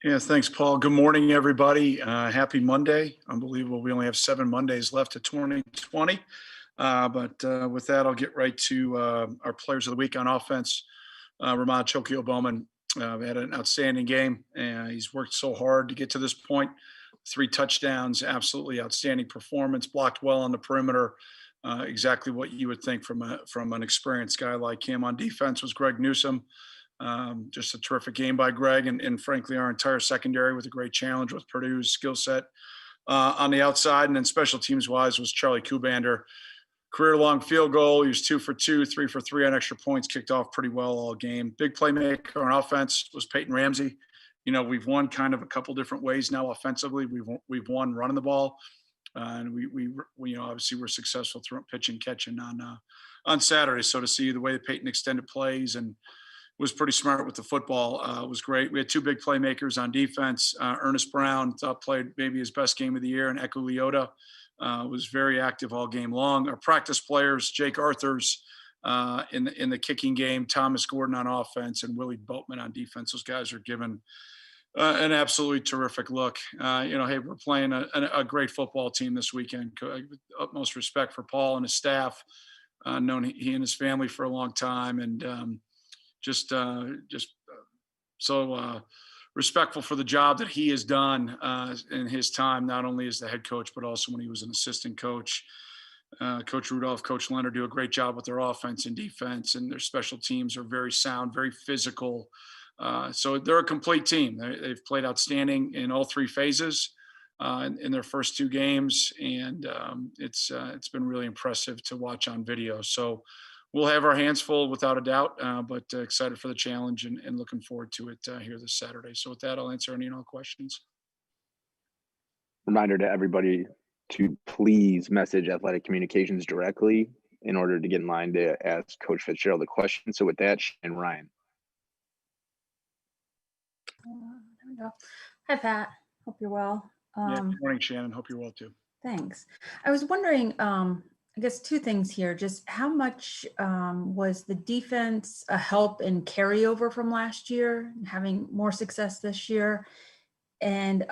Yeah, thanks, Paul. Good morning, everybody. Happy Monday. Unbelievable. We only have 7 Mondays left of 2020. But with that, I'll get right to our players of the week on offense. Ramon Chokio Bowman had an outstanding game. He's worked so hard to get to this point. 3 touchdowns, absolutely outstanding performance, blocked well on the perimeter. Exactly what you would think from an experienced guy like him. On defense was Greg Newsome. Just a terrific game by Greg, and frankly, our entire secondary with a great challenge with Purdue's skill set on the outside. And then special teams wise was Charlie Kubander. Career long field goal. He was 2 for 2, 3 for 3 on extra points, kicked off pretty well all game. Big playmaker on offense was Peyton Ramsey. We've won kind of a couple different ways now offensively. We've won running the ball, and we obviously were successful through pitching, catching on Saturday. So to see the way that Peyton extended plays and was pretty smart with the football was great. We had 2 big playmakers on defense. Ernest Brown played maybe his best game of the year, and Eku Leota was very active all game long. Our practice players, Jake Arthurs in the kicking game, Thomas Gordon on offense, and Willie Boatman on defense. Those guys are given an absolutely terrific look. Hey, we're playing a great football team this weekend. Utmost respect for Paul and his staff. Known he and his family for a long time, and just so respectful for the job that he has done in his time, not only as the head coach, but also when he was an assistant coach. Coach Rudolph, Coach Leonard do a great job with their offense and defense, and their special teams are very sound, very physical. So they're a complete team. They've played outstanding in all 3 phases in their first 2 games, and it's been really impressive to watch on video. So we'll have our hands full without a doubt, but excited for the challenge and looking forward to it here this Saturday. So with that, I'll answer any and all questions. Reminder to everybody to please message Athletic Communications directly in order to get in line to ask Coach Fitzgerald a question. So with that, and Ryan. There we go. Hi, Pat. Hope you're well. Good morning, Shannon. Hope you're well too. Thanks. I was wondering, I guess 2 things here. Just how much was the defense a help in carryover from last year, having more success this year? And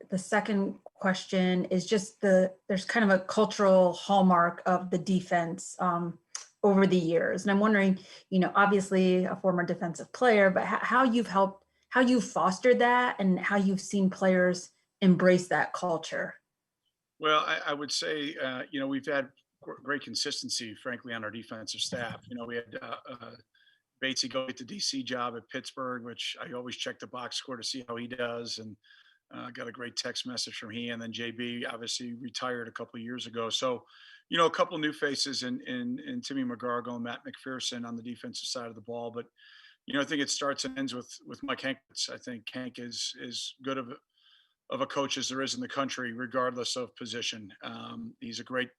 the second question is just there's kind of a cultural hallmark of the defense over the years. And I'm wondering, obviously a former defensive player, but how you've fostered that and how you've seen players embrace that culture. Well, I would say, we've had great consistency, frankly, on our defensive staff. We had Batesy go get the DC job at Pittsburgh, which I always check the box score to see how he does, and got a great text message from he. And then JB obviously retired a couple of years ago. So, a couple new faces in Timmy McGargle and Matt McPherson on the defensive side of the ball. But, I think it starts and ends with Mike Hanks. I think Hank is good of a coach as there is in the country, regardless of position. He's a great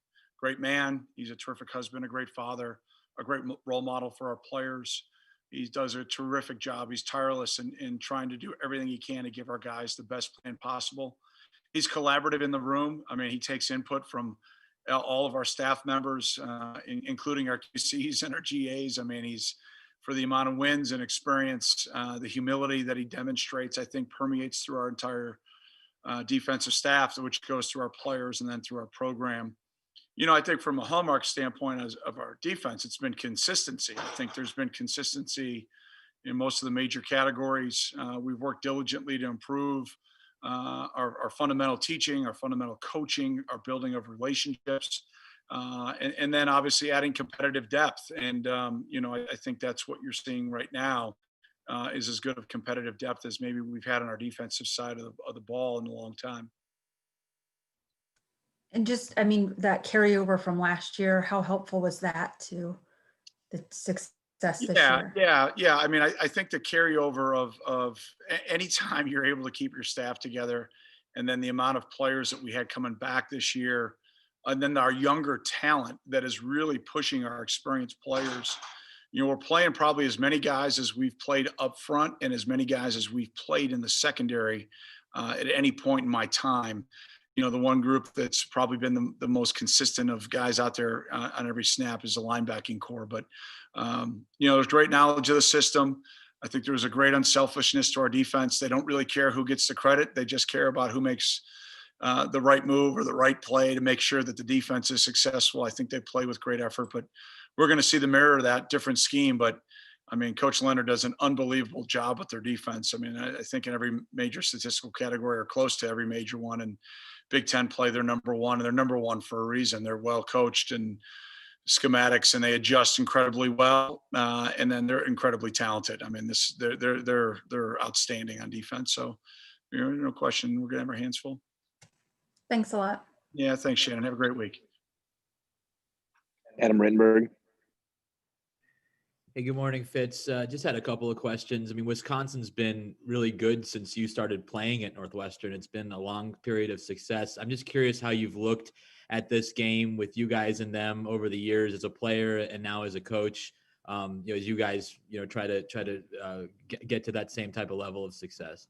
man. He's a terrific husband, a great father, a great role model for our players. He does a terrific job. He's tireless in trying to do everything he can to give our guys the best plan possible. He's collaborative in the room. I mean, he takes input from all of our staff members, including our QCs and our GAs. I mean, he's, for the amount of wins and experience, the humility that he demonstrates, I think permeates through our entire defensive staff, which goes through our players and then through our program. I think from a hallmark standpoint of our defense, it's been consistency. I think there's been consistency in most of the major categories. We've worked diligently to improve our fundamental teaching, our fundamental coaching, our building of relationships, and then obviously adding competitive depth. And, I think that's what you're seeing right now is as good of competitive depth as maybe we've had on our defensive side of the ball in a long time. And just, that carryover from last year, how helpful was that to the success this year? Yeah. I mean, I think the carryover of any time you're able to keep your staff together, and then the amount of players that we had coming back this year, and then our younger talent that is really pushing our experienced players. We're playing probably as many guys as we've played up front and as many guys as we've played in the secondary at any point in my time. The one group that's probably been the most consistent of guys out there on every snap is the linebacking core. But, there's great knowledge of the system. I think there was a great unselfishness to our defense. They don't really care who gets the credit. They just care about who makes the right move or the right play to make sure that the defense is successful. I think they play with great effort, but we're going to see the mirror of that different scheme. But I mean, Coach Leonard does an unbelievable job with their defense. I mean, I think in every major statistical category or close to every major one, and Big Ten play, they're number one, and they're number one for a reason. They're well coached and schematics, and they adjust incredibly well, and then they're incredibly talented. I mean, they're outstanding on defense. So, no question, we're gonna have our hands full. Thanks a lot. Yeah, thanks, Shannon. Have a great week. Adam Rittenberg. Hey, good morning, Fitz. Just had a couple of questions. I mean, Wisconsin's been really good since you started playing at Northwestern. It's been a long period of success. I'm just curious how you've looked at this game with you guys and them over the years as a player and now as a coach. As you guys, try to get to that same type of level of success.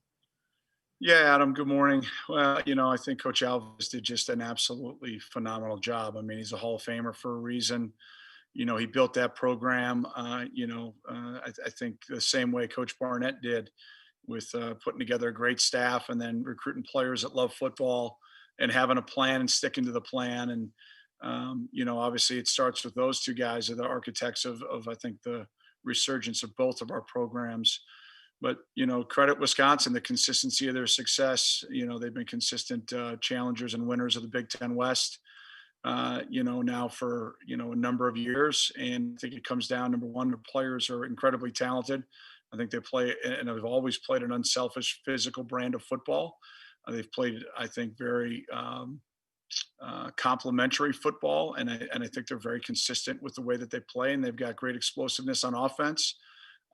Yeah, Adam, good morning. Well, I think Coach Alves did just an absolutely phenomenal job. I mean, he's a Hall of Famer for a reason. He built that program, I think the same way Coach Barnett did with putting together a great staff and then recruiting players that love football and having a plan and sticking to the plan. And, obviously it starts with those two guys are the architects of I think, the resurgence of both of our programs. But, credit Wisconsin, the consistency of their success. They've been consistent challengers and winners of the Big Ten West. Now for, a number of years. And I think it comes down, number one, the players are incredibly talented. I think they play and have always played an unselfish physical brand of football. They've played, I think, very complementary football. And I think they're very consistent with the way that they play, and they've got great explosiveness on offense.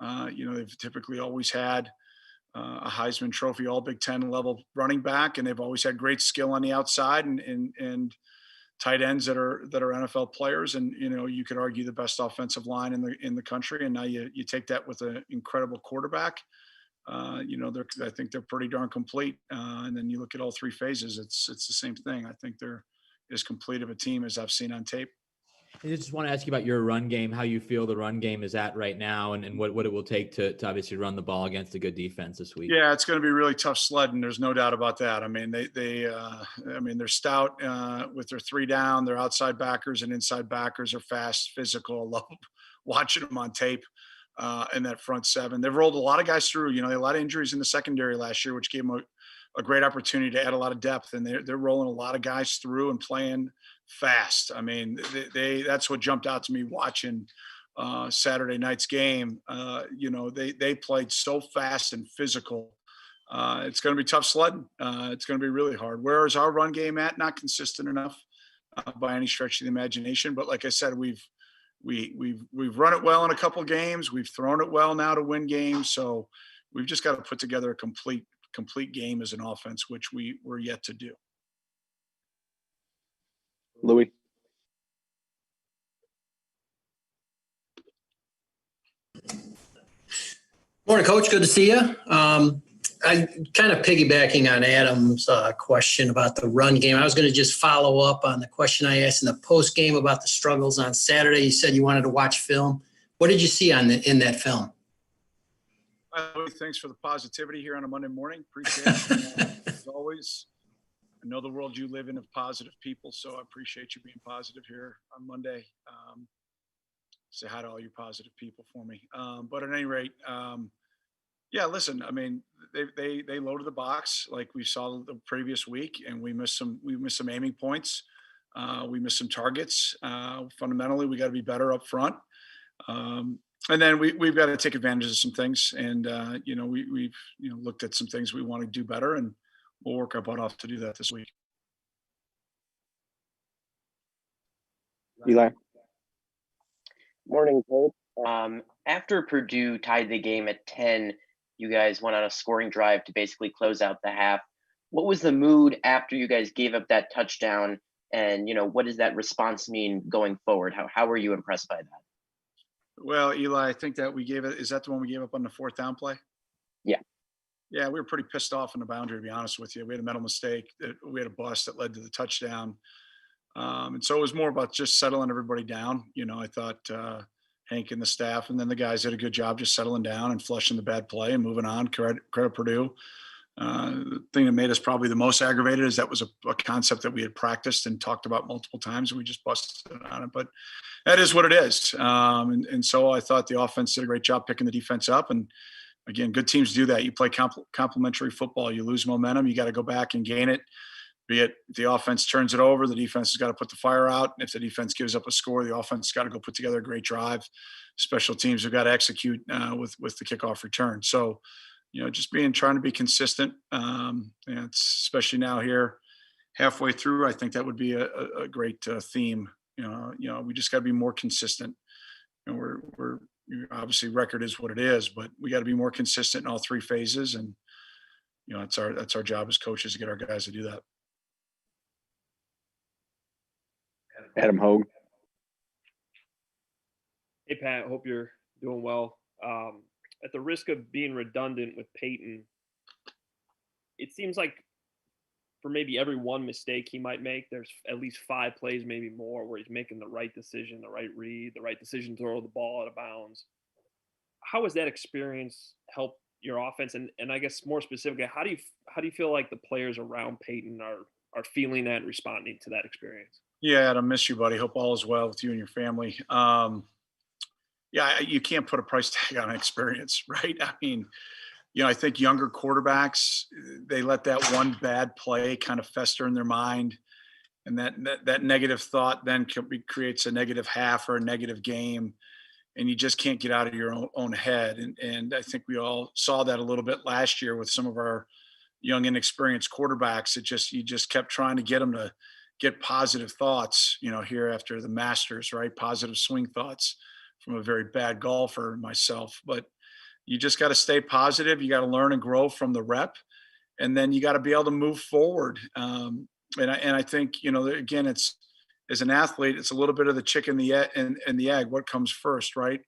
They've typically always had a Heisman Trophy, all Big Ten level running back, and they've always had great skill on the outside and tight ends that are NFL players, and you could argue the best offensive line in the country. And now you take that with an incredible quarterback. I think they're pretty darn complete. And then you look at all three phases; it's the same thing. I think they're as complete of a team as I've seen on tape. I just want to ask you about your run game, how you feel the run game is at right now, and what it will take to obviously run the ball against a good defense this week. Yeah, it's going to be really tough sledding. There's no doubt about that. I mean, they're stout with their three down. Their outside backers and inside backers are fast, physical. I love watching them on tape in that front seven. They've rolled a lot of guys through. They had a lot of injuries in the secondary last year, which gave them a great opportunity to add a lot of depth. And they're rolling a lot of guys through and playing fast. I mean, that's what jumped out to me watching Saturday night's game. They played so fast and physical. It's going to be tough sledding. It's going to be really hard. Where is our run game at? Not consistent enough by any stretch of the imagination. But like I said, we've run it well in a couple games. We've thrown it well now to win games. So we've just got to put together a complete game as an offense, which we're yet to do. Louis. Morning, Coach. Good to see you. I kind of piggybacking on Adam's question about the run game. I was going to just follow up on the question I asked in the post game about the struggles on Saturday. You said you wanted to watch film. What did you see in that film? Thanks for the positivity here on a Monday morning. Appreciate it. As always, I know the world you live in of positive people, so I appreciate you being positive here on Monday. Say hi to all you positive people for me. But at any rate, yeah, listen, I mean, they loaded the box like we saw the previous week, and we missed some aiming points. We missed some targets. Fundamentally, we got to be better up front. And then we've got to take advantage of some things. And, we've looked at some things we want to do better, and we'll work our butt off to do that this week. Eli. Morning, Coach. After Purdue tied the game at 10, you guys went on a scoring drive to basically close out the half. What was the mood after you guys gave up that touchdown? And, what does that response mean going forward? How were you impressed by that? Well, Eli, I think that is that the one we gave up on the fourth down play? Yeah. Yeah, we were pretty pissed off on the boundary, to be honest with you. We had a mental mistake. We had a bust that led to the touchdown. And so it was more about just settling everybody down. I thought Hank and the staff, and then the guys did a good job just settling down and flushing the bad play and moving on. Credit Purdue. The thing that made us probably the most aggravated is that was a concept that we had practiced and talked about multiple times, and we just busted on it. But that is what it is. And so I thought the offense did a great job picking the defense up. And again, good teams do that. You play complementary football. You lose momentum, you got to go back and gain it. Be it if the offense turns it over, the defense has got to put the fire out. And if the defense gives up a score, the offense has got to go put together a great drive. Special teams have got to execute with the kickoff return. So, just trying to be consistent. And especially now here, halfway through, I think that would be a great theme. We just got to be more consistent. We're obviously record is what it is, but we got to be more consistent in all three phases. And that's our job as coaches to get our guys to do that. Adam Hogue. Hey, Pat, hope you're doing well. At the risk of being redundant with Peyton, it seems like for maybe every one mistake he might make, there's at least 5 plays, maybe more, where he's making the right decision, the right read, the right decision to throw the ball out of bounds. How has that experience helped your offense? And I guess more specifically, how do you feel like the players around Peyton are feeling that and responding to that experience? Yeah, Adam, miss you, buddy. Hope all is well with you and your family. You can't put a price tag on experience, right? I mean, I think younger quarterbacks, they let that one bad play kind of fester in their mind. And that negative thought then creates a negative half or a negative game. And you just can't get out of your own head. And I think we all saw that a little bit last year with some of our young, inexperienced quarterbacks. You just kept trying to get them to get positive thoughts, here after the Masters, right? Positive swing thoughts from a very bad golfer, myself. But you just got to stay positive. You got to learn and grow from the rep. And then you got to be able to move forward. And I think, again, it's, as an athlete, it's a little bit of the chicken and the egg. What comes first, right?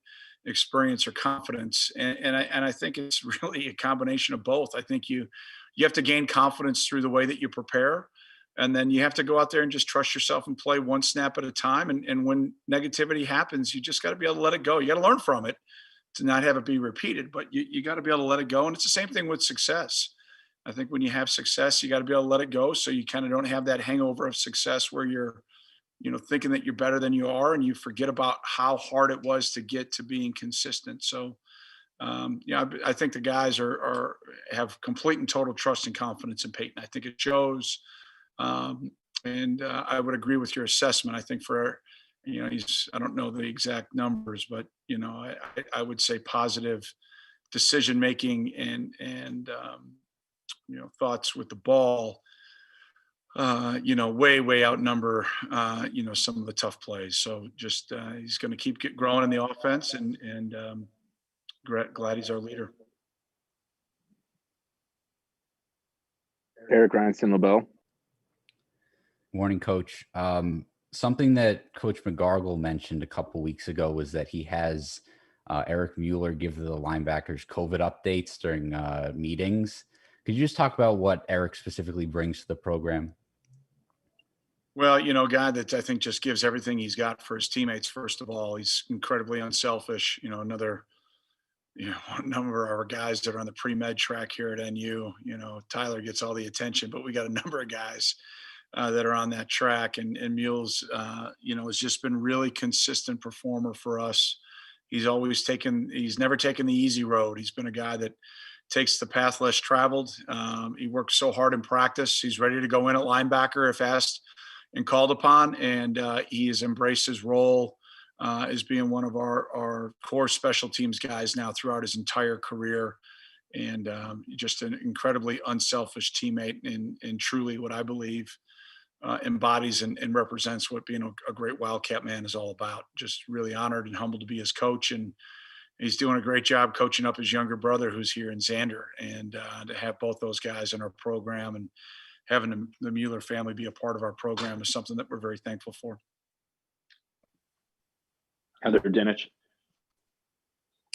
Experience or confidence. And I think it's really a combination of both. I think you have to gain confidence through the way that you prepare. And then you have to go out there and just trust yourself and play one snap at a time. And when negativity happens, you just got to be able to let it go. You got to learn from it to not have it be repeated, but you got to be able to let it go. And it's the same thing with success. I think when you have success, you got to be able to let it go. So you kind of don't have that hangover of success where you're, thinking that you're better than you are, and you forget about how hard it was to get to being consistent. So, I think the guys have complete and total trust and confidence in Peyton. I think it shows. And I would agree with your assessment. I think I don't know the exact numbers, but I would say positive decision-making and thoughts with the ball, way outnumber, some of the tough plays. So just, he's going to keep growing in the offense and glad he's our leader. Eric Ryanson LaBelle. Morning, Coach. Something that Coach McGargle mentioned a couple weeks ago was that he has Eric Mueller give the linebackers COVID updates during meetings. Could you just talk about what Eric specifically brings to the program? Well, a guy that I think just gives everything he's got for his teammates. First of all, he's incredibly unselfish. Another, a number of our guys that are on the pre-med track here at NU, Tyler gets all the attention, but we got a number of guys that are on that track, and Mule's, has just been really consistent performer for us. He's never taken the easy road. He's been a guy that takes the path less traveled. He works so hard in practice. He's ready to go in at linebacker if asked and called upon. And he has embraced his role as being one of our core special teams guys now throughout his entire career. And just an incredibly unselfish teammate and truly what I believe embodies and represents what being a great Wildcat man is all about. Just really honored and humbled to be his coach. And he's doing a great job coaching up his younger brother who's here in Xander. And to have both those guys in our program and having the Mueller family be a part of our program is something that we're very thankful for. Heather Dinich.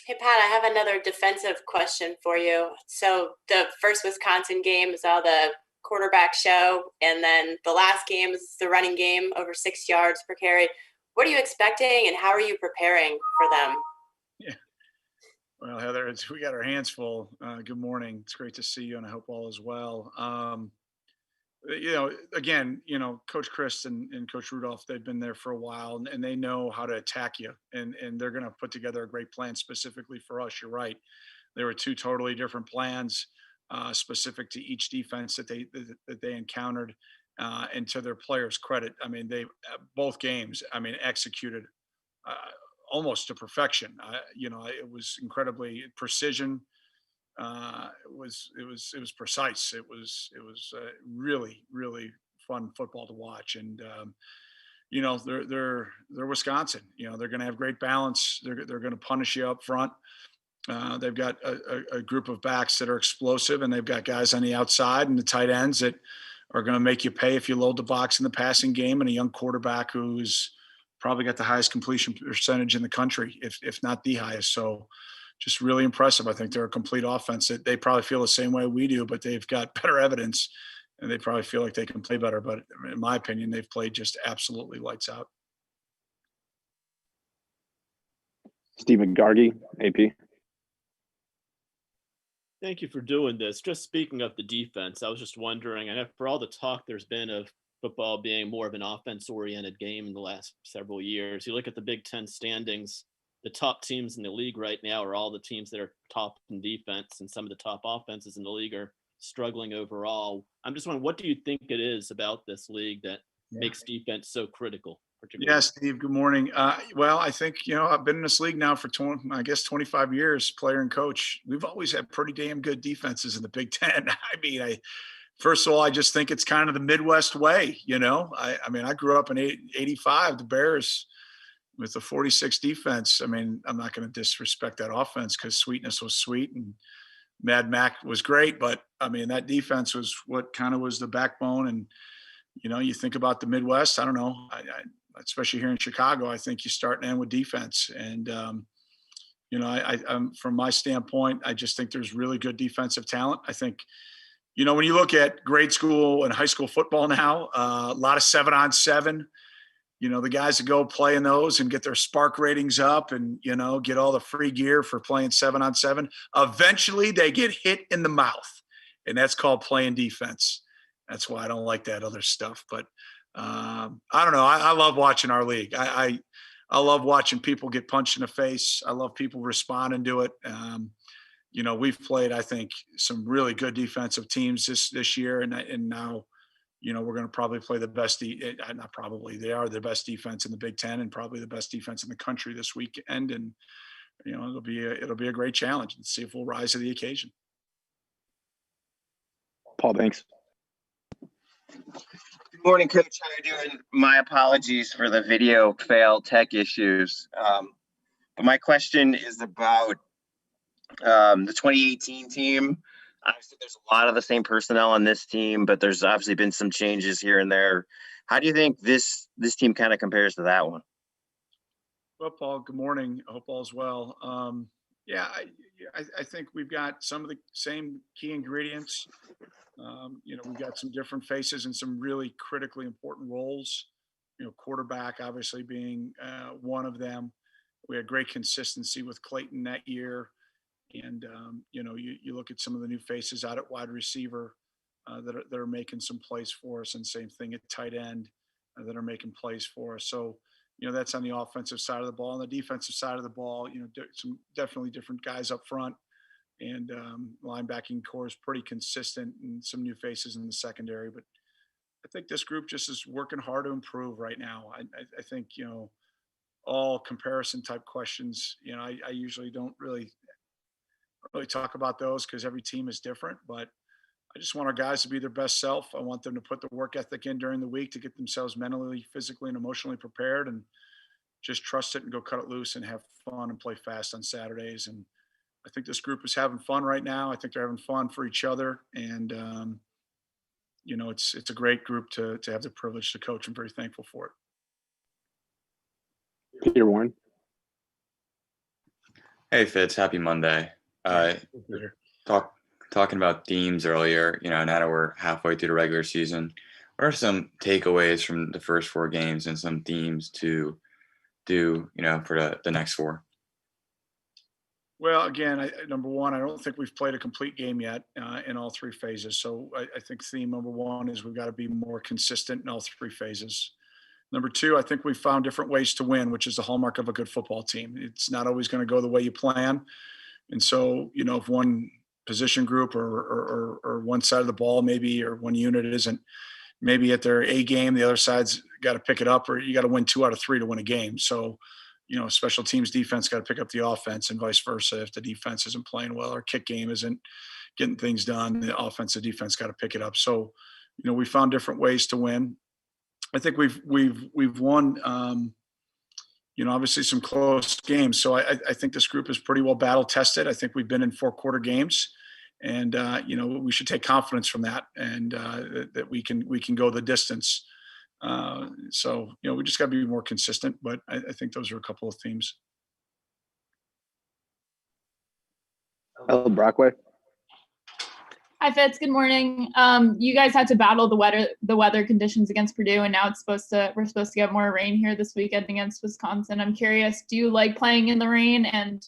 Hey, Pat, I have another defensive question for you. So the first Wisconsin game is all the quarterback show, and then the last game is the running game over 6 yards per carry. What are you expecting, and how are you preparing for them? Yeah. Well, Heather, we got our hands full. Good morning. It's great to see you, and I hope all is well. Again, Coach Chris and Coach Rudolph, they've been there for a while, and they know how to attack you, and they're going to put together a great plan specifically for us. You're right. There were two totally different plans specific to each defense that they encountered. And to their players' credit, I mean, they both games, I mean, executed uh, almost to perfection. It was incredibly precision. It was precise. It was really really fun football to watch. And they're Wisconsin. They're going to have great balance. They're going to punish you up front. They've got a group of backs that are explosive, and they've got guys on the outside and the tight ends that are going to make you pay if you load the box in the passing game, and a young quarterback who's probably got the highest completion percentage in the country, if not the highest. So just really impressive. I think they're a complete offense. That they probably feel the same way we do, but they've got better evidence, and they probably feel like they can play better. But in my opinion, they've played just absolutely lights out. Stephen Gargi, AP. Thank you for doing this. Just speaking of the defense, I was just wondering, I know for all the talk there's been of football being more of an offense-oriented game in the last several years, you look at the Big Ten standings, the top teams in the league right now are all the teams that are top in defense, and some of the top offenses in the league are struggling overall. I'm just wondering, what do you think it is about this league that makes defense so critical? Yeah, Steve, good morning. Well, I think, I've been in this league now for 25 years, player and coach. We've always had pretty damn good defenses in the Big Ten. I mean, first of all, I just think it's kind of the Midwest way, I mean, I grew up in 85, the Bears with the 46 defense. I mean, I'm not going to disrespect that offense because Sweetness was sweet and Mad Mac was great. But, I mean, that defense was what kind of was the backbone. And, you think about the Midwest, I don't know, especially here in Chicago, I think you start and end with defense. And, from my standpoint, I just think there's really good defensive talent. I think, when you look at grade school and high school football now, a lot of 7-on-7, the guys that go play in those and get their spark ratings up and, get all the free gear for playing 7-on-7, eventually they get hit in the mouth, and that's called playing defense. That's why I don't like that other stuff. But I don't know. I love watching our league. I love watching people get punched in the face. I love people responding to it. We've played, I think, some really good defensive teams this year, and now, we're going to probably play the best. Not probably, they are the best defense in the Big Ten, and probably the best defense in the country this weekend. And it'll be a great challenge, and see if we'll rise to the occasion. Paul, thanks. Good morning, Coach. How are you doing? My apologies for the video fail tech issues. But my question is about the 2018 team. Obviously, there's a lot of the same personnel on this team, but there's obviously been some changes here and there. How do you think this team kind of compares to that one? Well, Paul, good morning. I hope all is well. I think we've got some of the same key ingredients. We've got some different faces and some really critically important roles. Quarterback obviously being one of them. We had great consistency with Clayton that year. And, you look at some of the new faces out at wide receiver that are making some plays for us, and same thing at tight end that are making plays for us. So, that's on the offensive side of the ball. On the defensive side of the ball, some definitely different guys up front, and linebacking core is pretty consistent, and some new faces in the secondary. But I think this group just is working hard to improve right now. I think, all comparison type questions, I usually don't really talk about those because every team is different, but I just want our guys to be their best self. I want them to put the work ethic in during the week to get themselves mentally, physically, and emotionally prepared, and just trust it and go cut it loose and have fun and play fast on Saturdays. And I think this group is having fun right now. I think they're having fun for each other. And, it's a great group to have the privilege to coach. I'm very thankful for it. Peter Warren. Hey, Fitz, happy Monday. Talking about themes earlier, now that we're halfway through the regular season, what are some takeaways from the first 4 games and some themes to do, for the next 4? Well, again, number one, I don't think we've played a complete game yet in all 3 phases. So I think theme number one is we've got to be more consistent in all 3 phases. Number two, I think we found different ways to win, which is the hallmark of a good football team. It's not always going to go the way you plan. And so, if one position group or one side of the ball maybe, or one unit isn't maybe at their A game, the other side's got to pick it up, or you got to win 2 out of 3 to win a game. So, special teams defense got to pick up the offense, and vice versa. If the defense isn't playing well or kick game isn't getting things done, the offensive defense got to pick it up. So, we found different ways to win. I think we've won, obviously some close games. So I think this group is pretty well battle tested. I think we've been in 4-quarter games, and we should take confidence from that, and that we can go the distance. So we just got to be more consistent. But I think those are a couple of themes. El Brockway. Hi, Fitz. Good morning. You guys had to battle the weather conditions against Purdue, and now we're supposed to get more rain here this weekend against Wisconsin. I'm curious, do you like playing in the rain, and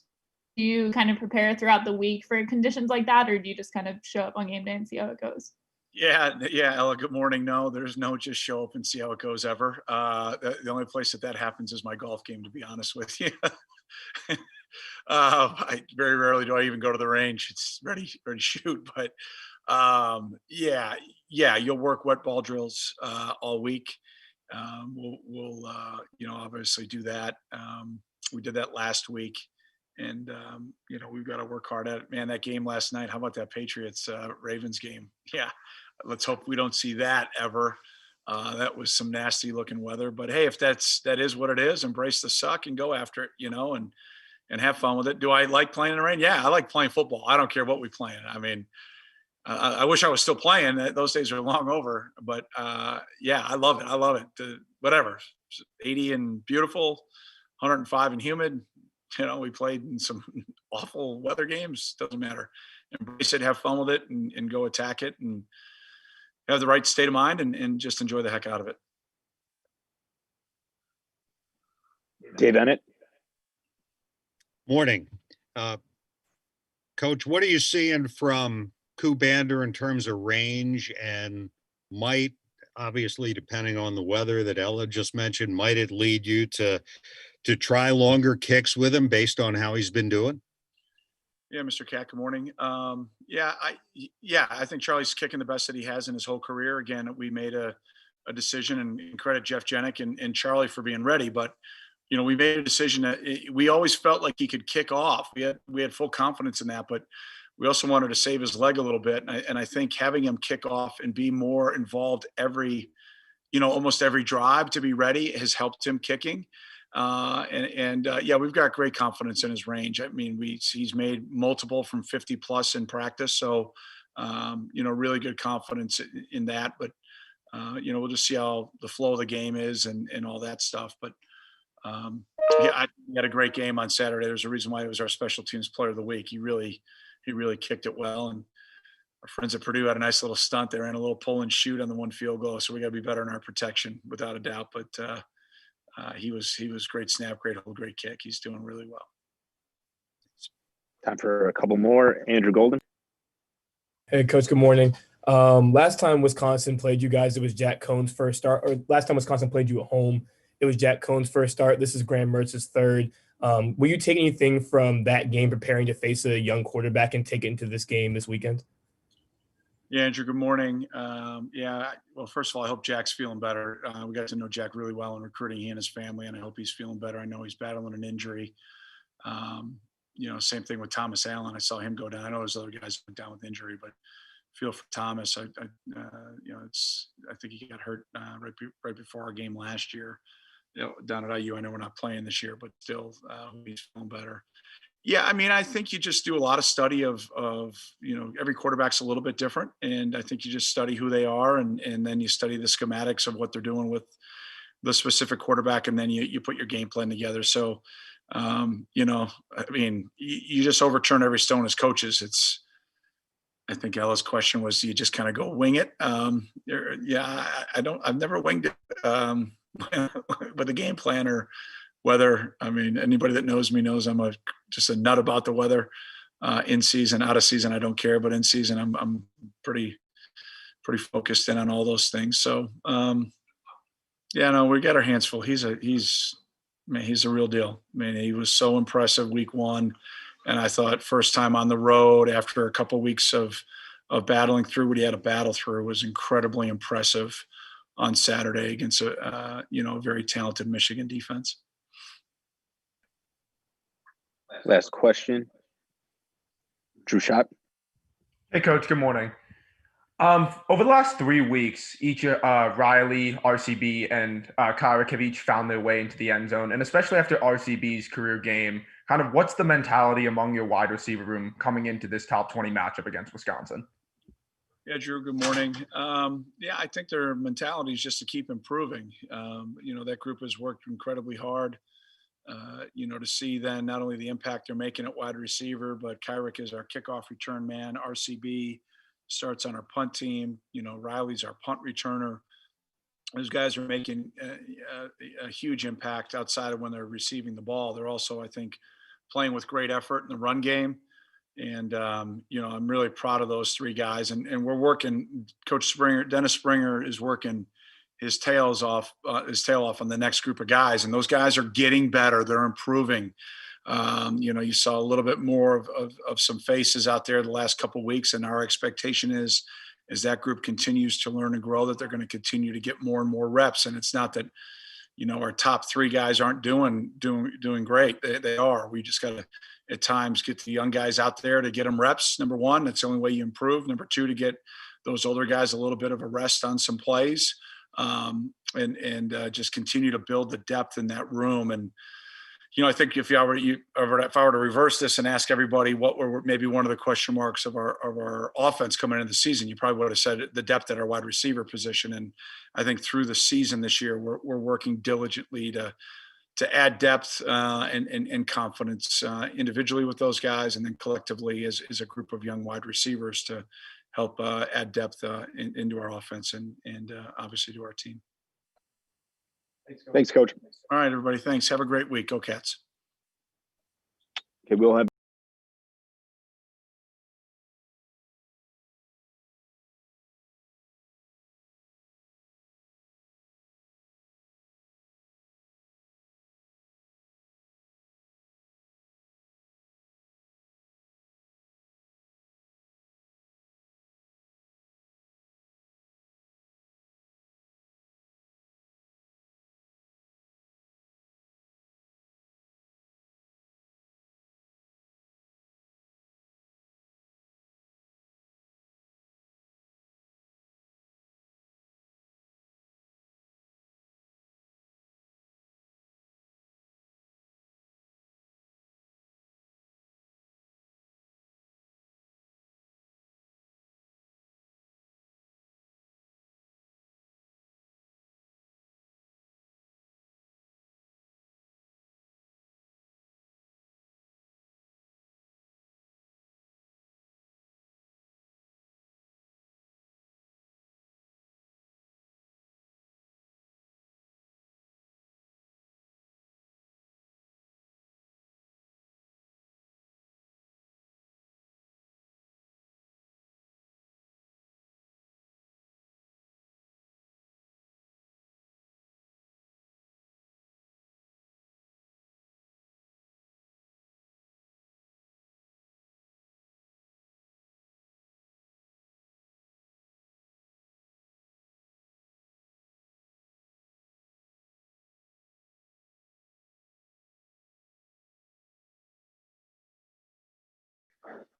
do you kind of prepare throughout the week for conditions like that, or do you just kind of show up on game day and see how it goes? Yeah, Ella, good morning. No, there's no just show up and see how it goes ever. The only place that happens is my golf game, to be honest with you. I very rarely do I even go to the range. It's ready to shoot. But yeah, you'll work wet ball drills all week. We'll obviously do that. We did that last week, and we've got to work hard at it. Man, that game last night. How about that Patriots Ravens game? Yeah, let's hope we don't see that ever. That was some nasty looking weather. But hey, if that is what it is, embrace the suck and go after it. And have fun with it. Do I like playing in the rain? Yeah, I like playing football. I don't care what we play in. I mean, I wish I was still playing. Those days are long over. But yeah, I love it. I love it. Whatever. 80 and beautiful, 105 and humid. We played in some awful weather games. Doesn't matter. Embrace it, have fun with it, and go attack it, and have the right state of mind, and just enjoy the heck out of it. Dave Bennett. Morning. Coach, what are you seeing from Kubander in terms of range, and might, obviously, depending on the weather that Ella just mentioned, might it lead you to try longer kicks with him based on how he's been doing? Yeah, Mr. Cat, good morning. I think Charlie's kicking the best that he has in his whole career. Again, we made a decision, and credit Jeff Jenick and Charlie for being ready, but we made a decision that we always felt like he could kick off. We had full confidence in that, but we also wanted to save his leg a little bit. And I think having him kick off and be more involved almost every drive to be ready has helped him kicking. We've got great confidence in his range. I mean, he's made multiple from 50 plus in practice. So, really good confidence in that, but we'll just see how the flow of the game is and all that stuff. But, he had a great game on Saturday. There's a reason why he was our special teams player of the week. He really kicked it well. And our friends at Purdue had a nice little stunt. They ran a little pull and shoot on the one field goal. So we got to be better in our protection without a doubt. But, he was great snap, great hold, great kick. He's doing really well. Time for a couple more. Andrew Golden. Hey, Coach, good morning. Last time Wisconsin played you guys, it was Jack Cohn's first start. Or last time Wisconsin played you at home, it was Jack Cohn's first start. This is Graham Mertz's third. Will you take anything from that game preparing to face a young quarterback and take it into this game this weekend? Yeah, Andrew, good morning. Well, first of all, I hope Jack's feeling better. We got to know Jack really well in recruiting, he and his family, and I hope he's feeling better. I know he's battling an injury. Same thing with Thomas Allen. I saw him go down. I know there's other guys went down with injury, but feel for Thomas. I think he got hurt right before our game last year. Down at IU. I know we're not playing this year, but still, he's feeling better. Yeah, I mean, I think you just do a lot of study of every quarterback's a little bit different, and I think you just study who they are, and then you study the schematics of what they're doing with the specific quarterback, and then you put your game plan together. So, I mean, you just overturn every stone as coaches. I think Ella's question was, do you just kind of go wing it? I've never winged it with a game plan or weather. I mean, anybody that knows me knows I'm just a nut about the weather. In season, out of season, I don't care, but in season, I'm pretty focused in on all those things. So, yeah, no, we got our hands full. He's a real deal. I mean, he was so impressive week one, and I thought first time on the road after a couple weeks of battling through what he had to battle through was incredibly impressive on Saturday against a very talented Michigan defense. Last question. Drew Shot. Hey, Coach. Good morning. Over the last 3 weeks, each Riley, RCB, and Kyrick have each found their way into the end zone, and especially after RCB's career game, kind of what's the mentality among your wide receiver room coming into this top 20 matchup against Wisconsin? Yeah, Drew, good morning. Yeah, I think their mentality is just to keep improving. That group has worked incredibly hard. To see then not only the impact they're making at wide receiver, but Kyrick is our kickoff return man. RCB starts on our punt team. Riley's our punt returner. Those guys are making a huge impact outside of when they're receiving the ball. They're also, I think, playing with great effort in the run game. And, I'm really proud of those three guys. And we're working, Dennis Springer is working his tail off on the next group of guys. And those guys are getting better. They're improving. You saw a little bit more of some faces out there the last couple of weeks. And our expectation is, as that group continues to learn and grow, that they're going to continue to get more and more reps. And it's not that, our top three guys aren't doing great. They are. We just got to, at times, get the young guys out there to get them reps. Number one, that's the only way you improve. Number two, to get those older guys a little bit of a rest on some plays. And just continue to build the depth in that room. And, I think if I were to reverse this and ask everybody what were maybe one of the question marks of our offense coming into the season, you probably would have said the depth at our wide receiver position. And I think through the season this year, we're working diligently to add depth and confidence individually with those guys, and then collectively as a group of young wide receivers to help add depth into our offense and obviously to our team. Thanks, Coach. All right, everybody. Thanks. Have a great week. Go Cats. Okay, we'll have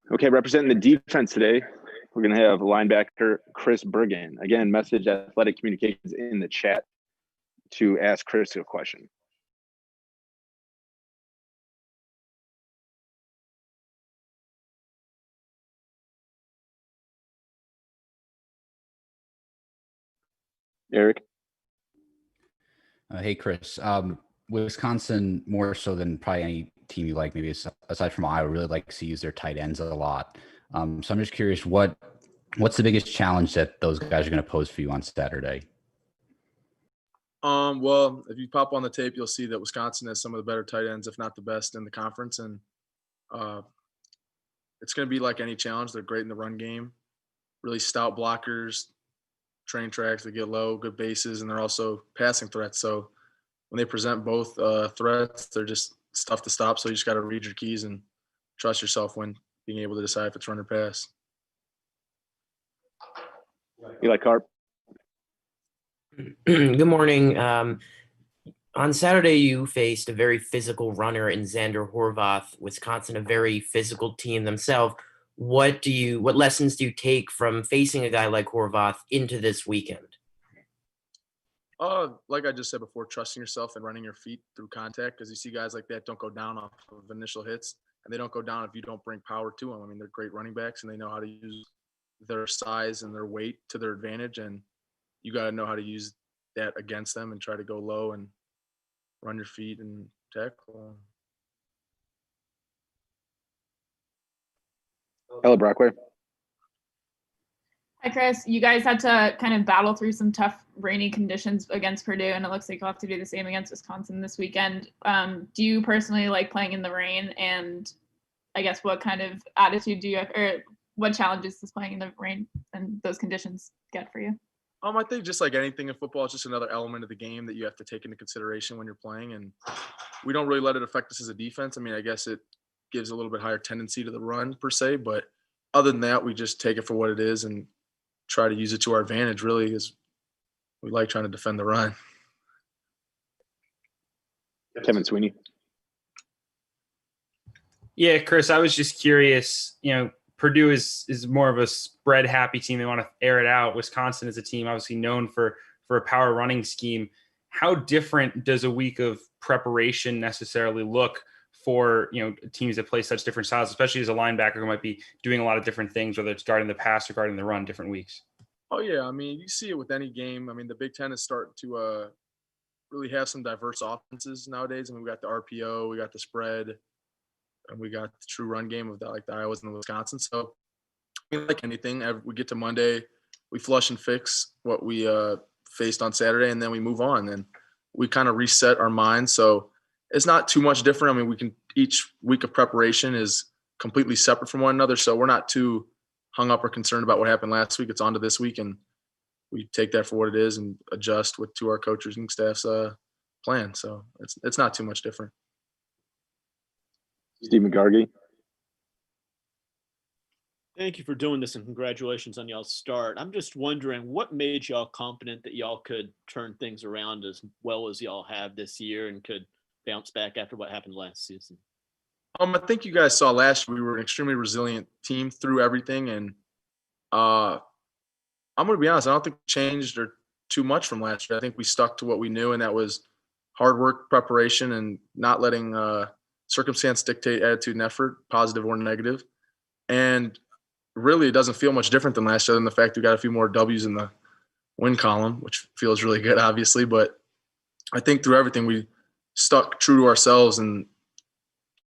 Okay, representing the defense today, we're going to have linebacker Chris Bergin. Again, message Athletic Communications in the chat to ask Chris a question. Eric? Hey, Chris. Wisconsin, more so than probably any team you like, maybe aside from Iowa, really like to use their tight ends a lot. So I'm just curious, what's the biggest challenge that those guys are going to pose for you on Saturday? Well, if you pop on the tape, you'll see that Wisconsin has some of the better tight ends, if not the best in the conference. And uh, it's going to be like any challenge. They're great in the run game, really stout blockers, train tracks, they get low, good bases, and they're also passing threats. So when they present both threats, they're just it's tough to stop. So you just got to read your keys and trust yourself when being able to decide if it's run or pass. Eli Carp. Good morning. On Saturday, you faced a very physical runner in Xander Horvath. Wisconsin, a very physical team themselves. What lessons do you take from facing a guy like Horvath into this weekend? Like I just said before, trusting yourself and running your feet through contact, because you see guys like that don't go down off of initial hits, and they don't go down if you don't bring power to them. I mean, they're great running backs, and they know how to use their size and their weight to their advantage, and you got to know how to use that against them and try to go low and run your feet and tackle. Ella Brockway. Hi, Chris. You guys had to kind of battle through some tough rainy conditions against Purdue, and it looks like you'll have to do the same against Wisconsin this weekend. Do you personally like playing in the rain? And I guess what kind of attitude do you have, or what challenges does playing in the rain and those conditions get for you? I think just like anything in football, it's just another element of the game that you have to take into consideration when you're playing. And we don't really let it affect us as a defense. I mean, I guess it gives a little bit higher tendency to the run per se, but other than that, we just take it for what it is and try to use it to our advantage, really, is we like trying to defend the run. Kevin Sweeney. Yeah, Chris, I was just curious, Purdue is more of a spread happy team. They want to air it out. Wisconsin is a team obviously known for a power running scheme. How different does a week of preparation necessarily look for teams that play such different styles, especially as a linebacker who might be doing a lot of different things, whether it's guarding the pass or guarding the run, different weeks? Oh yeah, I mean, you see it with any game. I mean, the Big Ten is starting to really have some diverse offenses nowadays. I mean, we got the RPO, we got the spread, and we got the true run game of the Iowas and the Wisconsin. So, I mean, like anything, we get to Monday, we flush and fix what we faced on Saturday, and then we move on. And we kind of reset our minds. So it's not too much different. I mean, each week of preparation is completely separate from one another. So we're not too hung up or concerned about what happened last week. It's on to this week, and we take that for what it is and adjust to our coaches and staff's plan. So it's not too much different. Stephen Gargi. Thank you for doing this and congratulations on y'all's start. I'm just wondering what made y'all confident that y'all could turn things around as well as y'all have this year and could bounce back after what happened last season? I think you guys saw last year we were an extremely resilient team through everything, and I'm going to be honest, I don't think we changed or too much from last year. I think we stuck to what we knew, and that was hard work, preparation, and not letting circumstance dictate attitude and effort, positive or negative. And really, it doesn't feel much different than last year than the fact we got a few more W's in the win column, which feels really good, obviously. But I think through everything, we stuck true to ourselves, and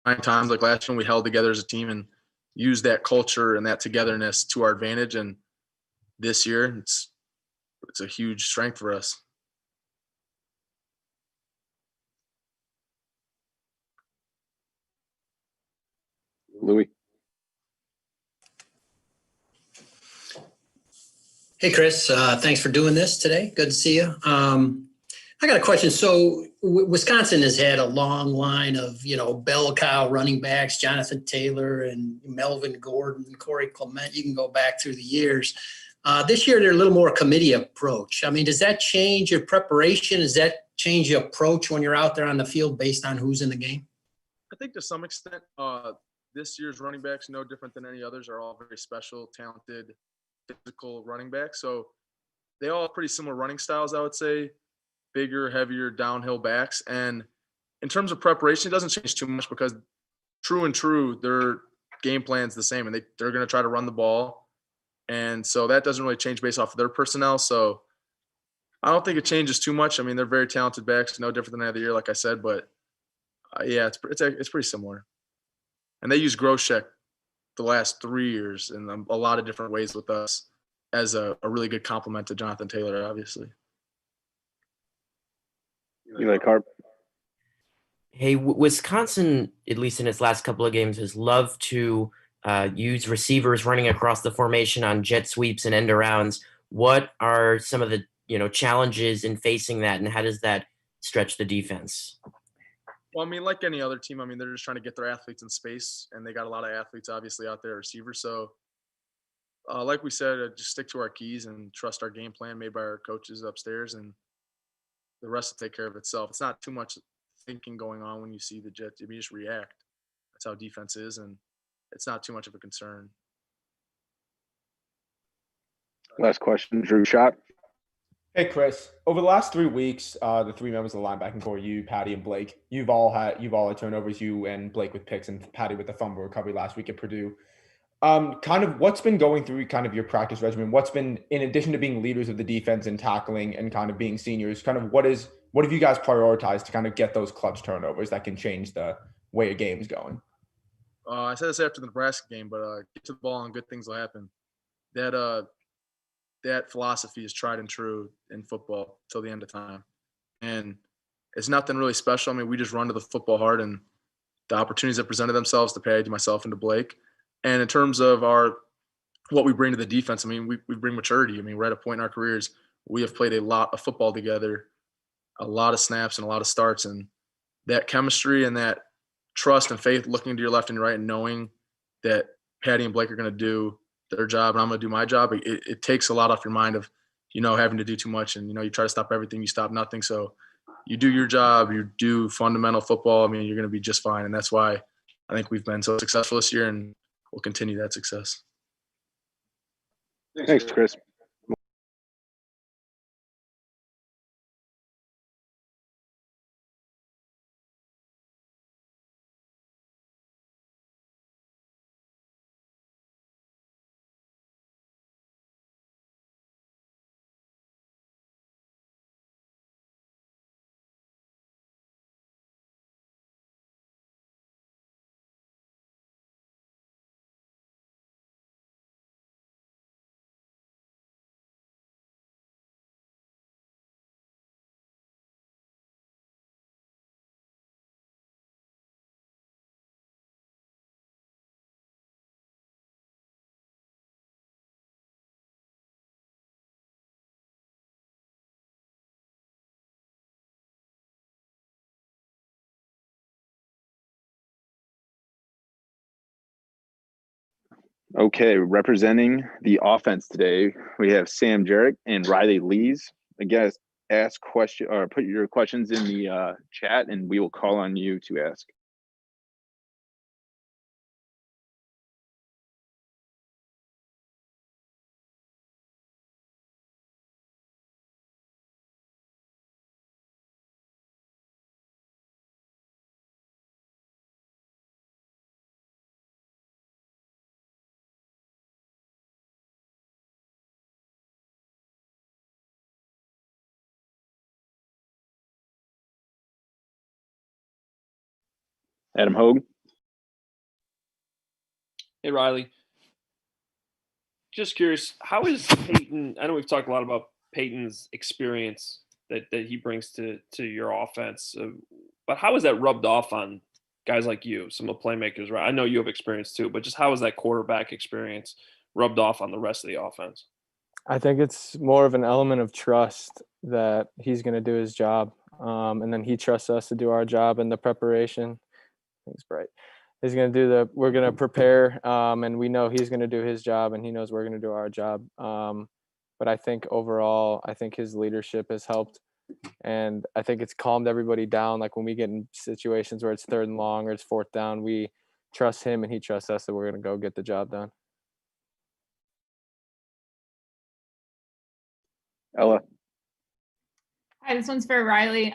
9 times like last year, we held together as a team and used that culture and that togetherness to our advantage. And this year, it's a huge strength for us. Louis. Hey, Chris. Thanks for doing this today. Good to see you. I got a question. So Wisconsin has had a long line of, bell cow running backs, Jonathan Taylor and Melvin Gordon, Corey Clement. You can go back through the years. This year, they're a little more committee approach. I mean, does that change your preparation? Does that change your approach when you're out there on the field based on who's in the game? I think to some extent, this year's running backs, no different than any others, are all very special, talented, physical running backs. So they all have pretty similar running styles, I would say. Bigger, heavier, downhill backs. And in terms of preparation, it doesn't change too much because true, their game plan's the same, and they're going to try to run the ball. And so that doesn't really change based off of their personnel. So I don't think it changes too much. I mean, they're very talented backs, no different than any other year, like I said. But, yeah, it's pretty similar. And they use Groshek the last 3 years in a lot of different ways with us as a really good complement to Jonathan Taylor, obviously. Eli Carp. Hey, Wisconsin, at least in its last couple of games, has loved to use receivers running across the formation on jet sweeps and end arounds. What are some of the challenges in facing that, and how does that stretch the defense? Well, I mean, like any other team, I mean, they're just trying to get their athletes in space, and they got a lot of athletes obviously out there, receivers. So, like we said, just stick to our keys and trust our game plan made by our coaches upstairs, and the rest will take care of itself. It's not too much thinking going on when you see the Jets. You just react. That's how defense is, and it's not too much of a concern. Last question, Drew Shot. Hey, Chris. Over the last 3 weeks, the three members of the linebacking core, you, Patty, and Blake, you've all had turnovers. You and Blake with picks, and Patty with the fumble recovery last week at Purdue. Kind of what's been going through kind of your practice regimen? What's been, in addition to being leaders of the defense and tackling and kind of being seniors, kind of what have you guys prioritized to kind of get those clutch turnovers that can change the way a game's going? I said this after the Nebraska game, but get to the ball and good things will happen. That philosophy is tried and true in football till the end of time. And it's nothing really special. I mean, we just run to the football hard, and the opportunities that presented themselves to Patty, to myself, and to Blake. And in terms of what we bring to the defense, I mean, we bring maturity. I mean, we're at a point in our careers, we have played a lot of football together, a lot of snaps and a lot of starts. And that chemistry and that trust and faith, looking to your left and your right and knowing that Patty and Blake are going to do their job and I'm going to do my job, it takes a lot off your mind of, having to do too much. And, you try to stop everything, you stop nothing. So you do your job, you do fundamental football. I mean, you're going to be just fine. And that's why I think we've been so successful this year, and we'll continue that success. Thanks, Chris. Okay, representing the offense today, we have Sam Jarrett and Riley Lees. Again, ask question or put your questions in the chat, and we will call on you to ask. Adam Hogue. Hey, Riley. Just curious, how is Peyton? I know we've talked a lot about Peyton's experience that he brings to your offense, but how is that rubbed off on guys like you, some of the playmakers? Right, I know you have experience too, but just how is that quarterback experience rubbed off on the rest of the offense? I think it's more of an element of trust that he's going to do his job, and then he trusts us to do our job in the preparation. Thanks, Bright. He's going to we're going to prepare, and we know he's going to do his job, and he knows we're going to do our job. But I think overall, I think his leadership has helped, and I think it's calmed everybody down. Like when we get in situations where it's 3rd and long or it's 4th down, we trust him and he trusts us that we're going to go get the job done. Ella. Hi, this one's for Riley.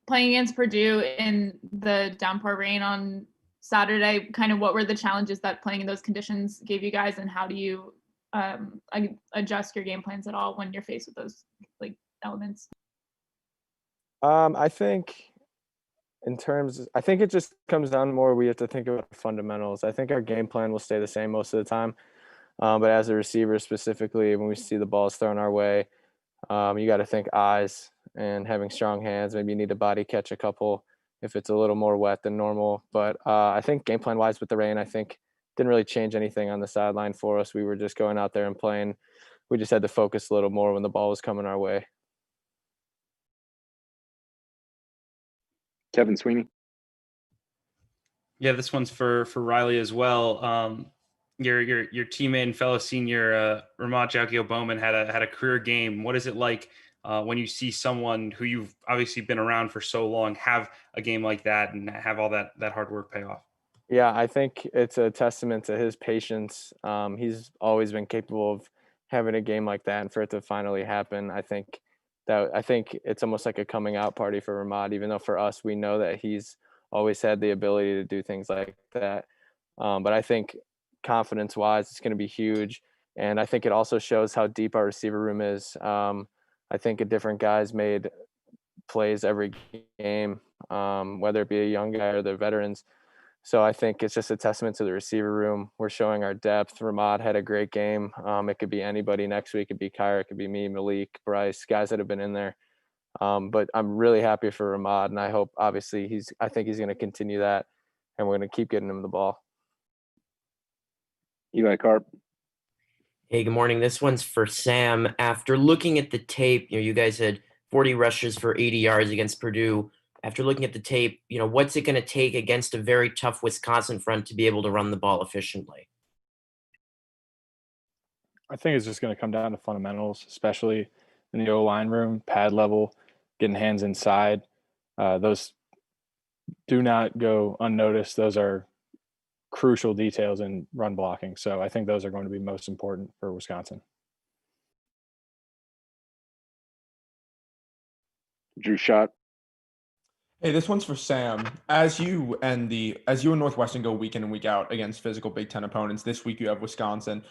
Playing against Purdue in the downpour rain on Saturday, kind of what were the challenges that playing in those conditions gave you guys, and how do you adjust your game plans at all when you're faced with those elements? I think I think it just comes down more, we have to think about the fundamentals. I think our game plan will stay the same most of the time. But as a receiver specifically, when we see the balls thrown our way, You got to think eyes and having strong hands. Maybe you need to body catch a couple if it's a little more wet than normal. But I think game plan wise with the rain, I think didn't really change anything on the sideline for us. We were just going out there and playing. We just had to focus a little more when the ball was coming our way. Kevin Sweeney. Yeah, this one's for Riley as well. Your teammate and fellow senior Ramat Jalkio Bowman had a career game. What is it like when you see someone who you've obviously been around for so long have a game like that and have all that hard work pay off? Yeah, I think it's a testament to his patience. He's always been capable of having a game like that, and for it to finally happen, I think it's almost like a coming out party for Ramad. Even though for us, we know that he's always had the ability to do things like that. But I think confidence-wise, it's going to be huge, and I think it also shows how deep our receiver room is. I think different guys made plays every game, whether it be a young guy or the veterans. So I think it's just a testament to the receiver room. We're showing our depth. Ramad had a great game. It could be anybody next week. It could be Kyra, it could be me, Malik, Bryce, guys that have been in there. But I'm really happy for Ramad, and I hope, obviously, I think he's going to continue that, and we're going to keep getting him the ball. Eli Carp. Hey, good morning. This one's for Sam. After looking at the tape, you guys had 40 rushes for 80 yards against Purdue. After looking at the tape, what's it going to take against a very tough Wisconsin front to be able to run the ball efficiently? I think it's just going to come down to fundamentals, especially in the O-line room, pad level, getting hands inside. Those do not go unnoticed. Those are crucial details in run blocking. So I think those are going to be most important for Wisconsin. Drew Schott. Hey, this one's for Sam. As you and Northwestern go week in and week out against physical Big Ten opponents, this week you have Wisconsin,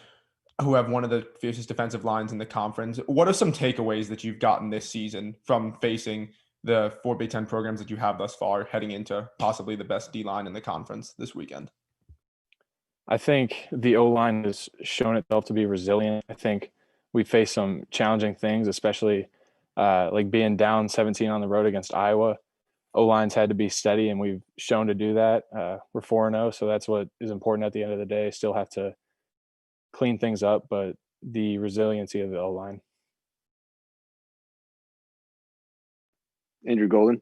who have one of the fiercest defensive lines in the conference. What are some takeaways that you've gotten this season from facing the 4 Big Ten programs that you have thus far, heading into possibly the best D-line in the conference this weekend? I think the O-line has shown itself to be resilient. I think we faced some challenging things, especially like being down 17 on the road against Iowa. O-line's had to be steady, and we've shown to do that. We're 4-0, so that's what is important at the end of the day. Still have to clean things up, but the resiliency of the O-line. Andrew Golden.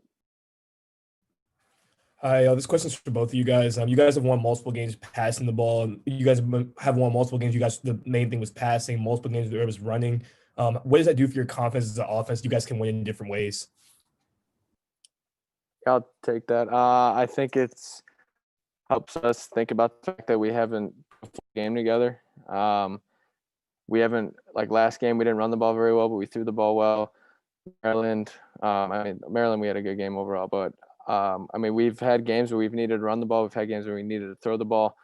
Hi, this question's for both of you guys. You guys have won multiple games passing the ball. You guys have won multiple games. The main thing was passing. Multiple games there was running. What does that do for your confidence as an offense? You guys can win in different ways. I'll take that. I think it's helps us think about the fact that we haven't put a full game together. We haven't, like last game, we didn't run the ball very well, but we threw the ball well. Maryland, we had a good game overall, but we've had games where we've needed to run the ball. We've had games where we needed to throw the ball.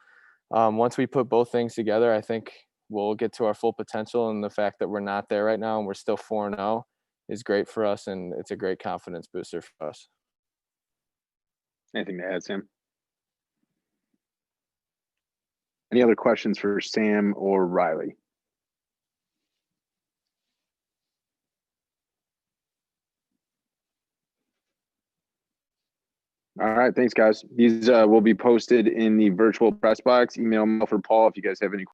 Once we put both things together, I think we'll get to our full potential, and the fact that we're not there right now and we're still 4-0 is great for us, and it's a great confidence booster for us. Anything to add, Sam? Any other questions for Sam or Riley? All right, thanks, guys. These will be posted in the virtual press box. Email for Paul if you guys have any